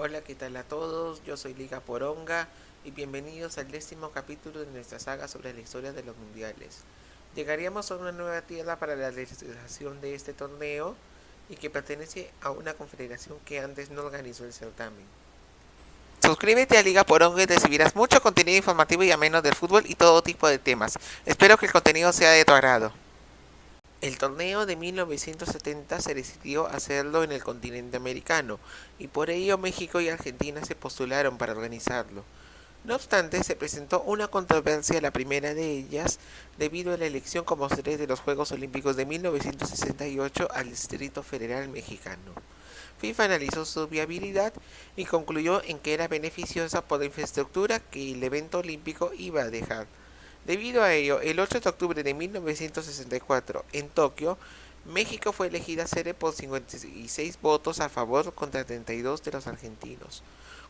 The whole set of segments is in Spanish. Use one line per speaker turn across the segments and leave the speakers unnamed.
Hola, ¿qué tal a todos? Yo soy Liga Poronga y bienvenidos al 10º capítulo de nuestra saga sobre la historia de los mundiales. Llegaríamos a una nueva tierra para la realización de este torneo y que pertenece a una confederación que antes no organizó el certamen. Suscríbete a Liga Poronga y recibirás mucho contenido informativo y ameno del fútbol y todo tipo de temas. Espero que el contenido sea de tu agrado. El torneo de 1970 se decidió hacerlo en el continente americano y por ello México y Argentina se postularon para organizarlo. No obstante, se presentó una controversia, la primera de ellas, debido a la elección como sede de los Juegos Olímpicos de 1968 al Distrito Federal Mexicano. FIFA analizó su viabilidad y concluyó en que era beneficiosa por la infraestructura que el evento olímpico iba a dejar. Debido a ello, el 8 de octubre de 1964, en Tokio, México fue elegida sede por 56 votos a favor contra 32 de los argentinos.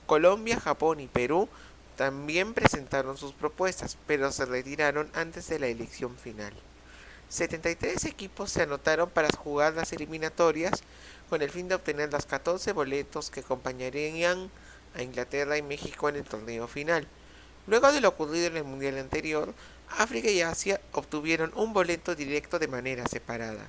Colombia, Japón y Perú también presentaron sus propuestas, pero se retiraron antes de la elección final. 73 equipos se anotaron para jugar las eliminatorias con el fin de obtener los 14 boletos que acompañarían a Inglaterra y México en el torneo final. Luego de lo ocurrido en el mundial anterior, África y Asia obtuvieron un boleto directo de manera separada.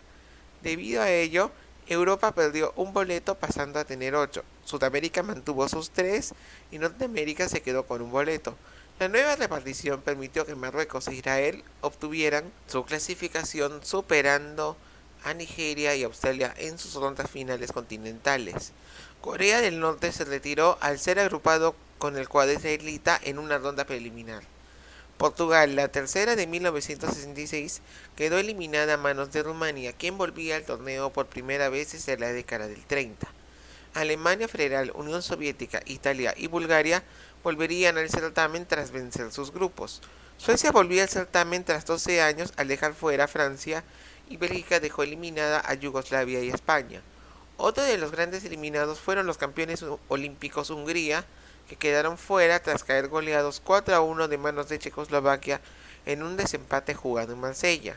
Debido a ello, Europa perdió un boleto pasando a tener 8, Sudamérica mantuvo sus 3 y Norteamérica se quedó con un boleto. La nueva repartición permitió que Marruecos e Israel obtuvieran su clasificación superando a Nigeria y Australia en sus rondas finales continentales. Corea del Norte se retiró al ser agrupado con el cuadrita en una ronda preliminar. Portugal, la tercera de 1966, quedó eliminada a manos de Rumania, quien volvía al torneo por primera vez desde la década del 30. Alemania Federal, Unión Soviética, Italia y Bulgaria volverían al certamen tras vencer sus grupos. Suecia volvía al certamen tras 12 años al dejar fuera a Francia y Bélgica dejó eliminada a Yugoslavia y España. Otro de los grandes eliminados fueron los campeones olímpicos Hungría, que quedaron fuera tras caer goleados 4-1 de manos de Checoslovaquia en un desempate jugado en Marsella.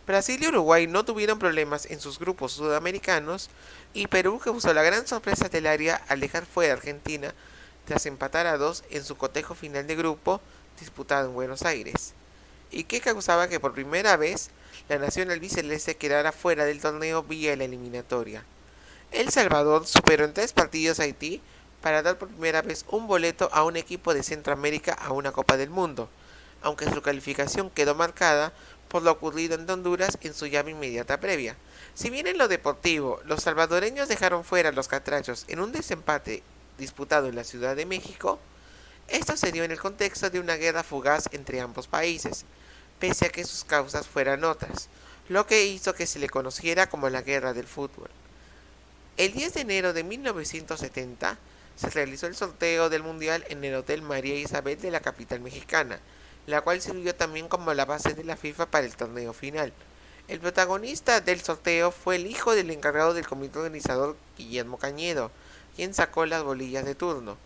Brasil y Uruguay no tuvieron problemas en sus grupos sudamericanos y Perú causó la gran sorpresa del área al dejar fuera a Argentina tras empatar a 2 en su cotejo final de grupo disputado en Buenos Aires, y que causaba que por primera vez la nación albiceleste quedara fuera del torneo vía la eliminatoria. El Salvador superó en 3 partidos a Haití para dar por primera vez un boleto a un equipo de Centroamérica a una Copa del Mundo, aunque su calificación quedó marcada por lo ocurrido en Honduras en su llave inmediata previa. Si bien en lo deportivo, los salvadoreños dejaron fuera a los catrachos en un desempate disputado en la Ciudad de México, esto se dio en el contexto de una guerra fugaz entre ambos países, pese a que sus causas fueran otras, lo que hizo que se le conociera como la Guerra del Fútbol. El 10 de enero de 1970 se realizó el sorteo del Mundial en el Hotel María Isabel de la capital mexicana, la cual sirvió también como la base de la FIFA para el torneo final. El protagonista del sorteo fue el hijo del encargado del comité organizador, Guillermo Cañedo, quien sacó las bolillas de turno.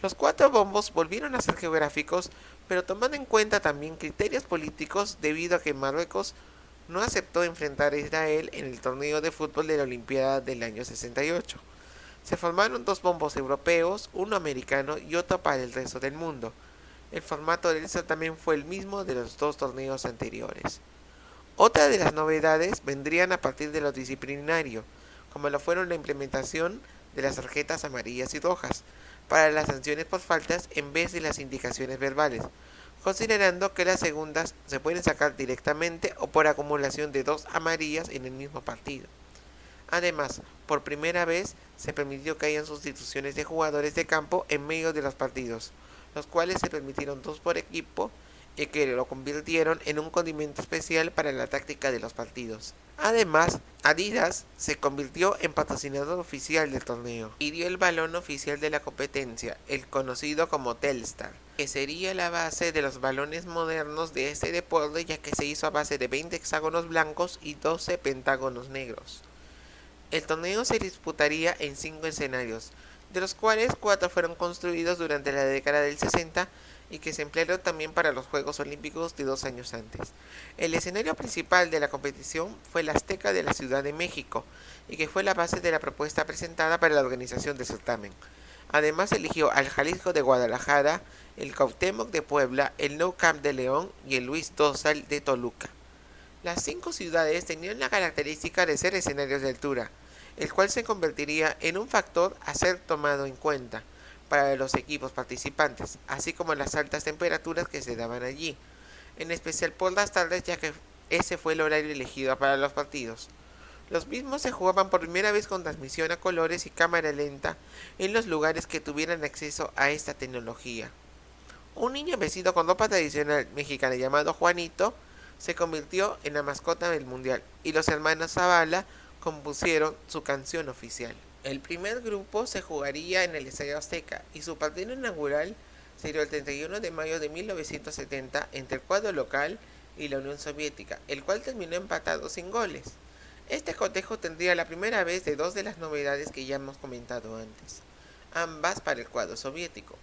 Los 4 bombos volvieron a ser geográficos, pero tomando en cuenta también criterios políticos debido a que Marruecos no aceptó enfrentar a Israel en el torneo de fútbol de la Olimpiada del año 68. Se formaron 2 bombos europeos, uno americano y otro para el resto del mundo. El formato del certamen fue el mismo de los 2 torneos anteriores. Otra de las novedades vendrían a partir de lo disciplinario, como lo fueron la implementación de las tarjetas amarillas y rojas para las sanciones por faltas en vez de las indicaciones verbales, considerando que las segundas se pueden sacar directamente o por acumulación de 2 amarillas en el mismo partido. Además, por primera vez se permitió que hayan sustituciones de jugadores de campo en medio de los partidos, los cuales se permitieron 2 por equipo y que lo convirtieron en un condimento especial para la táctica de los partidos. Además, Adidas se convirtió en patrocinador oficial del torneo y dio el balón oficial de la competencia, el conocido como Telstar, que sería la base de los balones modernos de este deporte, ya que se hizo a base de 20 hexágonos blancos y 12 pentágonos negros. El torneo se disputaría en 5 escenarios, de los cuales 4 fueron construidos durante la década del 60 y que se emplearon también para los Juegos Olímpicos de 2 años antes. El escenario principal de la competición fue la Azteca de la Ciudad de México y que fue la base de la propuesta presentada para la organización del certamen. Además eligió al Jalisco de Guadalajara, el Cuauhtémoc de Puebla, el Nou Camp de León y el Luis Dosal de Toluca. Las 5 ciudades tenían la característica de ser escenarios de altura, el cual se convertiría en un factor a ser tomado en cuenta para los equipos participantes, así como las altas temperaturas que se daban allí, en especial por las tardes, ya que ese fue el horario elegido para los partidos. Los mismos se jugaban por primera vez con transmisión a colores y cámara lenta en los lugares que tuvieran acceso a esta tecnología. Un niño vestido con ropa tradicional mexicana llamado Juanito se convirtió en la mascota del mundial y los hermanos Zavala compusieron su canción oficial. El primer grupo se jugaría en el Estadio Azteca y su partido inaugural sería el 31 de mayo de 1970 entre el cuadro local y la Unión Soviética, el cual terminó empatado sin goles. Este cotejo tendría la primera vez de 2 de las novedades que ya hemos comentado antes, ambas para el cuadro soviético.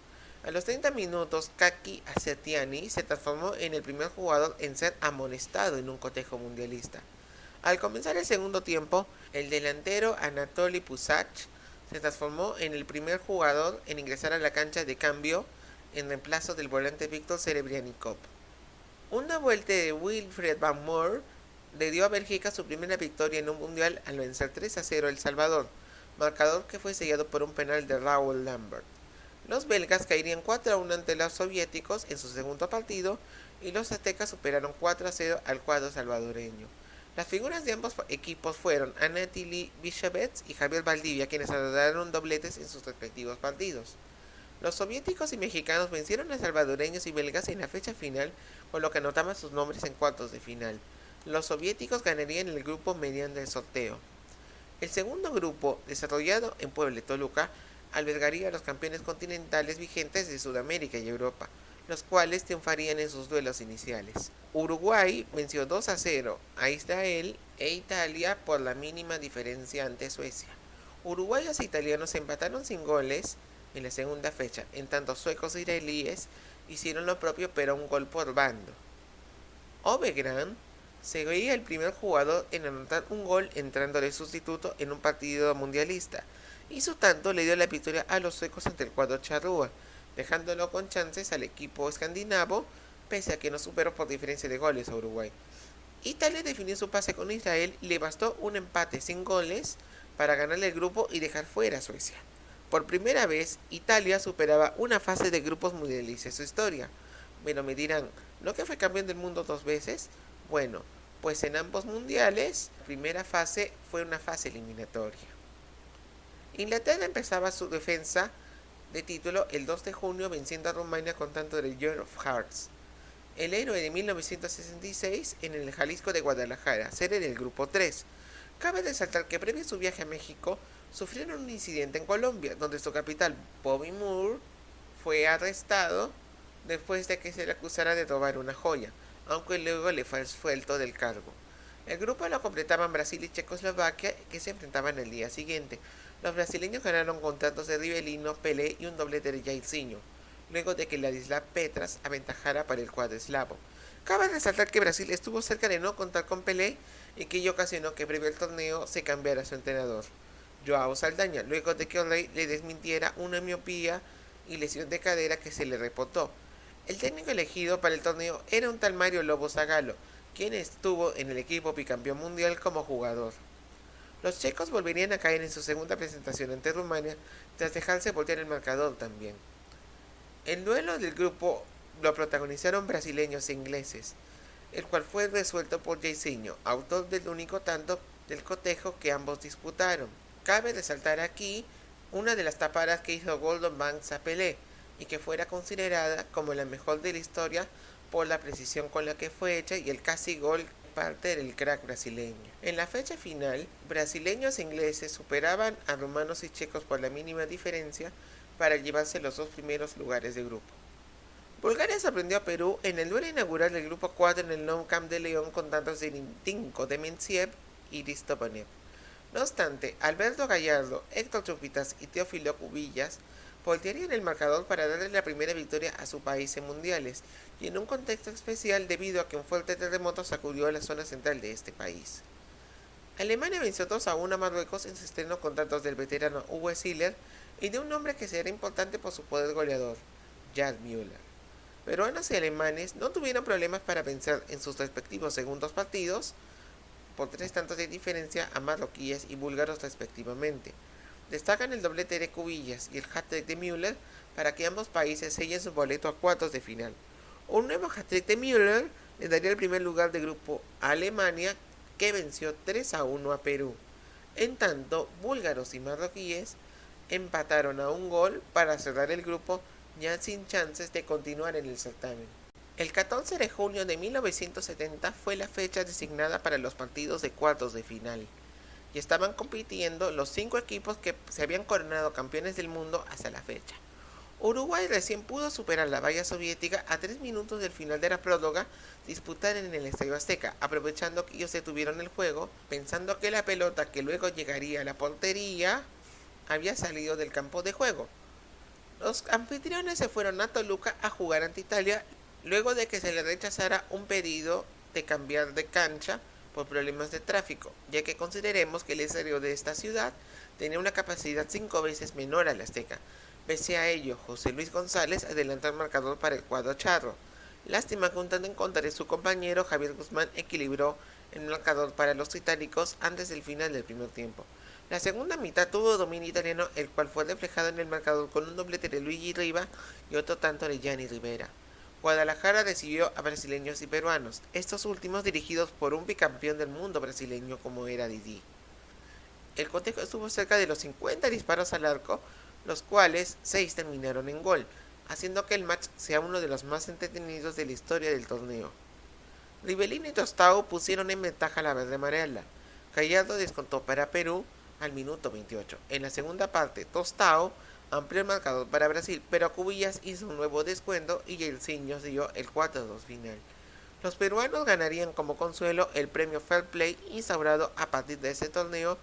A los 30 minutos, Kaki Asetiani se transformó en el primer jugador en ser amonestado en un cotejo mundialista. Al comenzar el segundo tiempo, el delantero Anatoly Pusach se transformó en el primer jugador en ingresar a la cancha de cambio en reemplazo del volante Víctor Serebryanikov. Una vuelta de Wilfried Van Moor le dio a Bélgica su primera victoria en un mundial al vencer 3-0 a El Salvador, marcador que fue sellado por un penal de Raoul Lambert. Los belgas caerían 4-1 ante los soviéticos en su segundo partido y los aztecas superaron 4-0 al cuadro salvadoreño. Las figuras de ambos equipos fueron Anatili Bishevets y Javier Valdivia, quienes anotaron dobletes en sus respectivos partidos. Los soviéticos y mexicanos vencieron a salvadoreños y belgas en la fecha final, con lo que anotaban sus nombres en cuartos de final. Los soviéticos ganarían el grupo mediante el sorteo. El segundo grupo, desarrollado en Puebla y Toluca, albergaría a los campeones continentales vigentes de Sudamérica y Europa, los cuales triunfarían en sus duelos iniciales. Uruguay venció 2-0 a Israel e Italia por la mínima diferencia ante Suecia. Uruguayos e italianos empataron sin goles en la segunda fecha, en tanto suecos e israelíes hicieron lo propio pero un gol por bando. Ovegran sería el primer jugador en anotar un gol entrando de sustituto en un partido mundialista, y su tanto le dio la victoria a los suecos ante el cuadro charrúa, dejándolo con chances al equipo escandinavo, pese a que no superó por diferencia de goles a Uruguay. Italia definió su pase con Israel y le bastó un empate sin goles para ganarle el grupo y dejar fuera a Suecia. Por primera vez, Italia superaba una fase de grupos mundialistas en su historia. Pero me dirán, ¿no que fue campeón del mundo 2 veces? Bueno, pues en ambos mundiales, la primera fase fue una fase eliminatoria. Inglaterra empezaba su defensa de título el 2 de junio venciendo a Rumania con tanto de John of Hearts, el héroe de 1966 en el Jalisco de Guadalajara, sede del grupo 3. Cabe resaltar que previo a su viaje a México, sufrieron un incidente en Colombia, donde su capitán Bobby Moore fue arrestado después de que se le acusara de robar una joya, aunque luego le fue suelto del cargo. El grupo lo completaban Brasil y Checoslovaquia, que se enfrentaban el día siguiente. Los brasileños ganaron con tantos de Rivelino, Pelé y un doblete de Jairzinho, luego de que Ladislav Petras aventajara para el cuadro eslavo. Cabe resaltar que Brasil estuvo cerca de no contar con Pelé y que ello ocasionó que previo al torneo se cambiara su entrenador, Joao Saldaña, luego de que O'Reilly le desmintiera una miopía y lesión de cadera que se le reportó. El técnico elegido para el torneo era un tal Mario Lobo Zagallo, quien estuvo en el equipo bicampeón mundial como jugador. Los checos volverían a caer en su segunda presentación ante Rumania tras dejarse voltear el marcador también. El duelo del grupo lo protagonizaron brasileños e ingleses, el cual fue resuelto por Jairzinho, autor del único tanto del cotejo que ambos disputaron. Cabe resaltar aquí una de las tapadas que hizo Gordon Banks a Pelé y que fuera considerada como la mejor de la historia por la precisión con la que fue hecha y el casi gol parte del crack brasileño. En la fecha final, brasileños e ingleses superaban a rumanos y checos por la mínima diferencia para llevarse los 2 primeros lugares de grupo. Bulgaria sorprendió a Perú en el duelo inaugural del grupo 4 en el Nou Camp de León con tantos de Tinko Dementiev y Ristopanev. No obstante, Alberto Gallardo, Héctor Chupitas y Teófilo Cubillas voltearían el marcador para darle la primera victoria a su país en mundiales, y en un contexto especial debido a que un fuerte terremoto sacudió a la zona central de este país. Alemania venció 2-1 a Marruecos en su estreno con tantos del veterano Uwe Seeler y de un hombre que será importante por su poder goleador, Gerd Müller. Peruanos y alemanes no tuvieron problemas para vencer en sus respectivos segundos partidos por 3 tantos de diferencia a marroquíes y búlgaros respectivamente. Destacan el doblete de Cubillas y el hat-trick de Müller para que ambos países sellen su boleto a cuartos de final. Un nuevo hat-trick de Müller le daría el primer lugar de grupo a Alemania, que venció 3-1 a Perú. En tanto, búlgaros y marroquíes empataron a un gol para cerrar el grupo, ya sin chances de continuar en el certamen. El 14 de junio de 1970 fue la fecha designada para los partidos de cuartos de final, y estaban compitiendo los 5 equipos que se habían coronado campeones del mundo hasta la fecha. Uruguay recién pudo superar la valla soviética a 3 minutos del final de la próloga disputada en el Estadio Azteca, aprovechando que ellos detuvieron el juego, pensando que la pelota que luego llegaría a la portería había salido del campo de juego. Los anfitriones se fueron a Toluca a jugar ante Italia luego de que se le rechazara un pedido de cambiar de cancha por problemas de tráfico, ya que consideremos que el estadio de esta ciudad tenía una capacidad 5 veces menor al Azteca. Pese a ello, José Luis González adelantó el marcador para el cuadro charro. Lástima que un tanto en contra de su compañero Javier Guzmán equilibró el marcador para los itálicos antes del final del primer tiempo. La segunda mitad tuvo dominio italiano, el cual fue reflejado en el marcador con un doblete de Luigi Riva y otro tanto de Gianni Rivera. Guadalajara recibió a brasileños y peruanos, estos últimos dirigidos por un bicampeón del mundo brasileño como era Didi. El cotejo estuvo cerca de los 50 disparos al arco, los cuales 6 terminaron en gol, haciendo que el match sea uno de los más entretenidos de la historia del torneo. Rivelino y Tostao pusieron en ventaja a la verde amarela. Gallardo descontó para Perú al minuto 28. En la segunda parte, Tostao amplió el marcador para Brasil, pero Cubillas hizo un nuevo descuento y Jairzinho dio el 4-2 final. Los peruanos ganarían como consuelo el premio Fair Play instaurado a partir de este torneo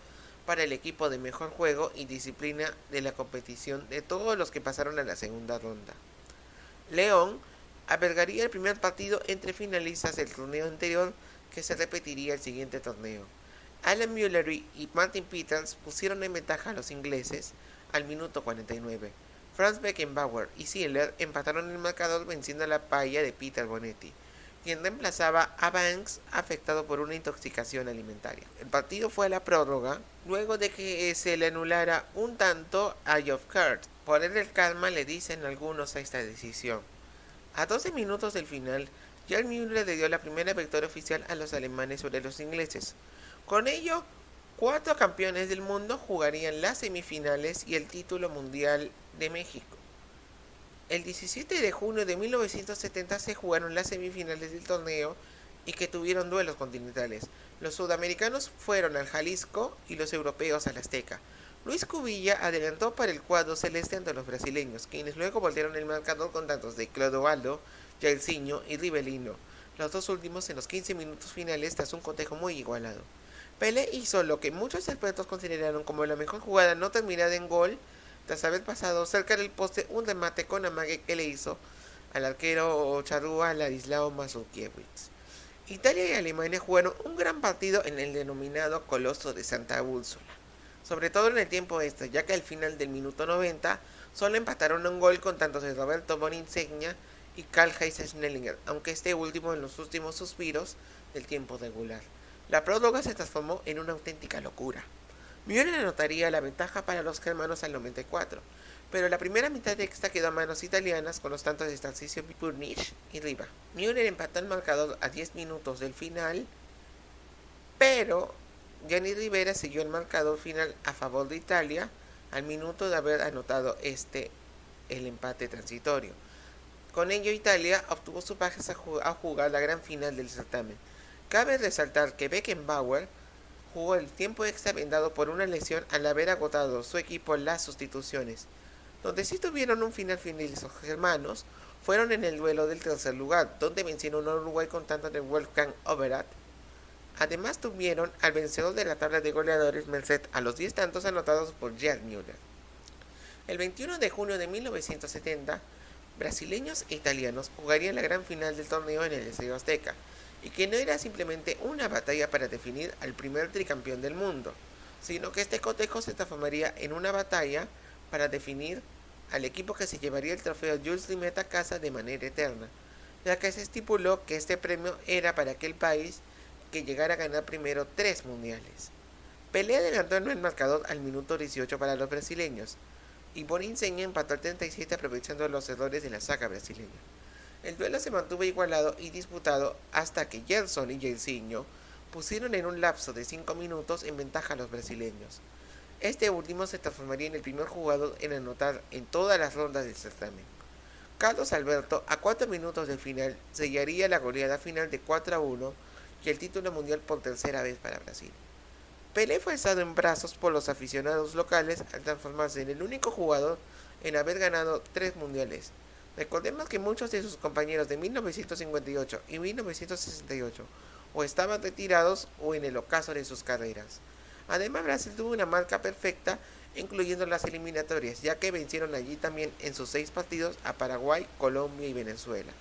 para el equipo de mejor juego y disciplina de la competición de todos los que pasaron a la segunda ronda. León albergaría el primer partido entre finalistas del torneo anterior, que se repetiría el siguiente torneo. Alan Müller y Martin Peters pusieron en ventaja a los ingleses al minuto 49. Franz Beckenbauer y Ziller empataron el marcador venciendo a la palla de Peter Bonetti, quien reemplazaba a Banks afectado por una intoxicación alimentaria. El partido fue a la prórroga luego de que se le anulara un tanto a Geoff Kurt. Ponerle calma, le dicen algunos a esta decisión. A 12 minutos del final, Gerd Müller le dio la primera victoria oficial a los alemanes sobre los ingleses. Con ello, 4 campeones del mundo jugarían las semifinales y el título mundial de México. El 17 de junio de 1970 se jugaron las semifinales del torneo y que tuvieron duelos continentales. Los sudamericanos fueron al Jalisco y los europeos al Azteca. Luis Cubilla adelantó para el cuadro celeste ante los brasileños, quienes luego voltearon el marcador con tantos de Clodoaldo, Jairzinho y Rivelino, los dos últimos en los 15 minutos finales tras un cotejo muy igualado. Pelé hizo lo que muchos expertos consideraron como la mejor jugada no terminada en gol, tras haber pasado cerca del poste un remate con amague que le hizo al arquero charrúa Ladislao Mazurkiewicz. Italia y Alemania jugaron un gran partido en el denominado Coloso de Santa Úrsula, sobre todo en el tiempo extra, ya que al final del minuto 90 solo empataron un gol con tantos de Roberto Boninsegna y Karl-Heinz Schnellinger, aunque este último en los últimos suspiros del tiempo regular. La próloga se transformó en una auténtica locura. Müller anotaría la ventaja para los germanos al 94, pero la primera mitad extra quedó a manos italianas con los tantos de Tarcisio Purnich y Riva. Müller empató el marcador a 10 minutos del final, pero Gianni Rivera siguió el marcador final a favor de Italia al minuto de haber anotado el empate transitorio. Con ello, Italia obtuvo su pase a jugar la gran final del certamen. Cabe resaltar que Beckenbauer jugó el tiempo extra vendado por una lesión al haber agotado su equipo las sustituciones. Donde sí tuvieron un final feliz los germanos fueron en el duelo del tercer lugar, donde vencieron a Uruguay con tantos de Wolfgang Overath. Además tuvieron al vencedor de la tabla de goleadores merced a los 10 tantos anotados por Gerd Müller. El 21 de junio de 1970, brasileños e italianos jugarían la gran final del torneo en el Estadio Azteca, y que no era simplemente una batalla para definir al primer tricampeón del mundo, sino que este cotejo se transformaría en una batalla para definir al equipo que se llevaría el trofeo Jules Rimet a casa de manera eterna, ya que se estipuló que este premio era para aquel país que llegara a ganar primero 3 mundiales. Pelé adelantó en el marcador al minuto 18 para los brasileños, y Borinsenha empató al 37 aprovechando los errores de la saga brasileña. El duelo se mantuvo igualado y disputado hasta que Gerson y Jairzinho pusieron en un lapso de 5 minutos en ventaja a los brasileños. Este último se transformaría en el primer jugador en anotar en todas las rondas del certamen. Carlos Alberto, a 4 minutos del final, sellaría la goleada final de 4-1 y el título mundial por tercera vez para Brasil. Pelé fue alzado en brazos por los aficionados locales al transformarse en el único jugador en haber ganado 3 mundiales. Recordemos que muchos de sus compañeros de 1958 y 1968 o estaban retirados o en el ocaso de sus carreras. Además, Brasil tuvo una marca perfecta, incluyendo las eliminatorias, ya que vencieron allí también en sus 6 partidos a Paraguay, Colombia y Venezuela.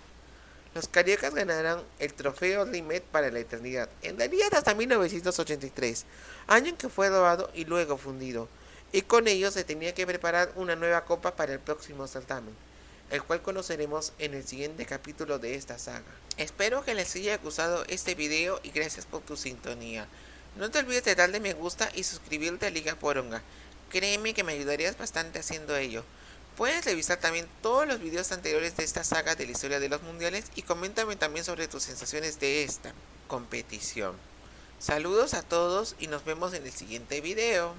Los cariocas ganarán el trofeo Rimet para la eternidad, en realidad hasta 1983, año en que fue robado y luego fundido, y con ello se tenía que preparar una nueva copa para el próximo certamen, el cual conoceremos en el siguiente capítulo de esta saga. Espero que les haya gustado este video y gracias por tu sintonía. No te olvides de darle me gusta y suscribirte a Liga Poronga. Créeme que me ayudarías bastante haciendo ello. Puedes revisar también todos los videos anteriores de esta saga de la historia de los mundiales y coméntame también sobre tus sensaciones de esta competición. Saludos a todos y nos vemos en el siguiente video.